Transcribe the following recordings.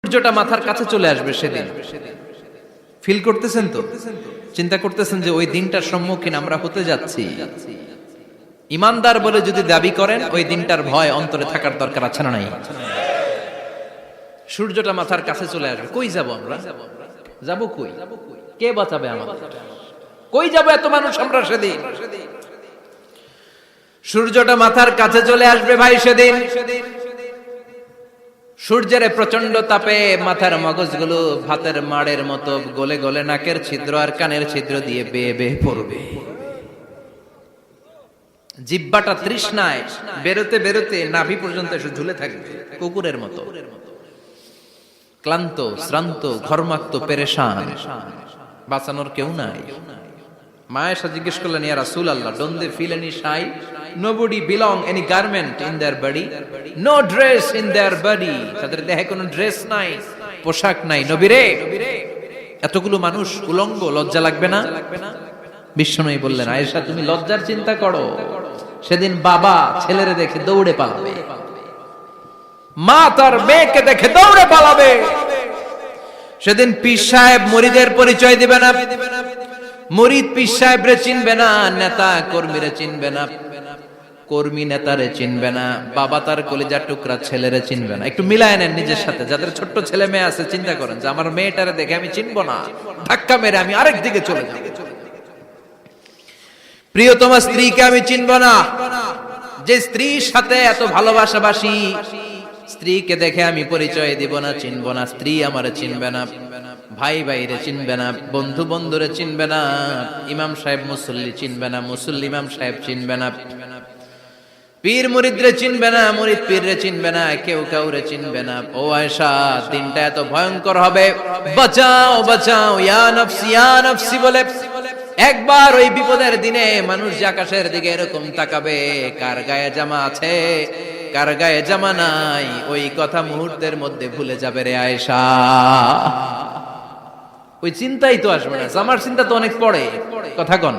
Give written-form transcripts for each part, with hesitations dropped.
সূর্যটা মাথার কাছে চলে আসবে সেদিন। ফিল করতেছেন তো? চিন্তা করতেছেন যে ওই দিনটার সম্মুখীন আমরা হতে যাচ্ছি। ইমানদার বলে যদি দাবি করেন, ওই দিনটার ভয় অন্তরে থাকার দরকার আছে না নাই? সূর্যটা মাথার কাছে চলে আসবে, কই যাব আমরা? যাব কই? কে বাঁচাবে আমাদের? কই যাব এত মানুষ আমরা সেদিন? সূর্যটা মাথার কাছে চলে আসবে ভাই সেদিন। সূর্যের প্রচন্ড তাপে মাথার মগজগুলো ভাতের মাড়ের মতো গলে গলে নাকের ছিদ্র আর কানের ছিদ্র দিয়ে বেয়ে বেয়ে পড়বে। জিহ্বাটা তৃষ্ণায় বেরোতে বেরোতে নাভি পর্যন্ত এসে ঝুলে থাকবে কুকুরের মতো, ক্লান্ত, শ্রান্ত, ঘর্মাক্ত, পেরেশান। বাঁচানোর কেউ নাই। মা আয়েশা জিজ্ঞেস করলেন, ইয়া রাসূলুল্লাহ, don't they feel any shy? Nobody belong any garment in their body, no dress in their body. তাদের দেহে কোনো ড্রেস নাই, পোশাক নাই। নবী রে, এতগুলো মানুষ উলঙ্গ, লজ্জা লাগবে না? বিশ্বনবী বললেন, আয়েশা তুমি লজ্জার চিন্তা করো, সেদিন বাবা ছেলেরে দেখে দৌড়ে পালাবে, মা তার মেয়েকে দেখে দৌড়ে পালাবে। সেদিন পীর সাহেব মুরিদের পরিচয় দিবে না, মুরিদ পীর সাহেবরে চিনবে না, নেতা কর্মীরে চিনবে না, কর্মী নেতারে চিনবে না, বাবা তার কলিজার টুকরা ছেলেরে চিনবে না। একটু মিলায় নেন নিজের সাথে। যাদের ছোট্ট ছেলে মেয়ে আছে, চিন্তা করেন যে আমার মেয়েটারে দেখে আমি চিনবো না, ধাক্কা মেরে আমি আরেক দিকে চলে যাব। প্রিয়তমা স্ত্রীকে আমি চিনবো না, যে স্ত্রীর সাথে এত ভালোবাসাবাসি, স্ত্রীকে দেখে আমি পরিচয় দিব না, চিনবো না। স্ত্রী আমারে চিনবে না, ভাই ভাইরে চিনবে না, বন্ধু বন্ধুরে চিনবে না, ইমাম সাহেব মুসল্লি চিনবে না, মুসল্লি ইমাম সাহেব চিনবে না, পীর মুরিদরে চিনবে না, মুরিদ পীররে চিনবে না, কেউ কাউরে চিনবে না। ও আয়েশা, দিনটা এত ভয়ঙ্কর হবে। বাঁচাও বাঁচাও, ইয়া নফসি ইয়া নফসি বলে একবার ওই বিপদের দিনে মানুষ যে আকাশের দিকে এরকম তাকাবে, কার গায়ে জামা আছে কার গায়ে জামা নাই, ওই কথা মুহূর্তের মধ্যে ভুলে যাবে রে আয়েশা। ওই চিন্তাই তো আসবে না। জামার চিন্তা তো অনেক পড়ে। কথা কন,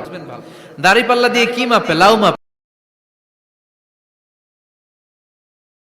দাড়ি পাল্লা দিয়ে কি মাপে? লাউ মাপে।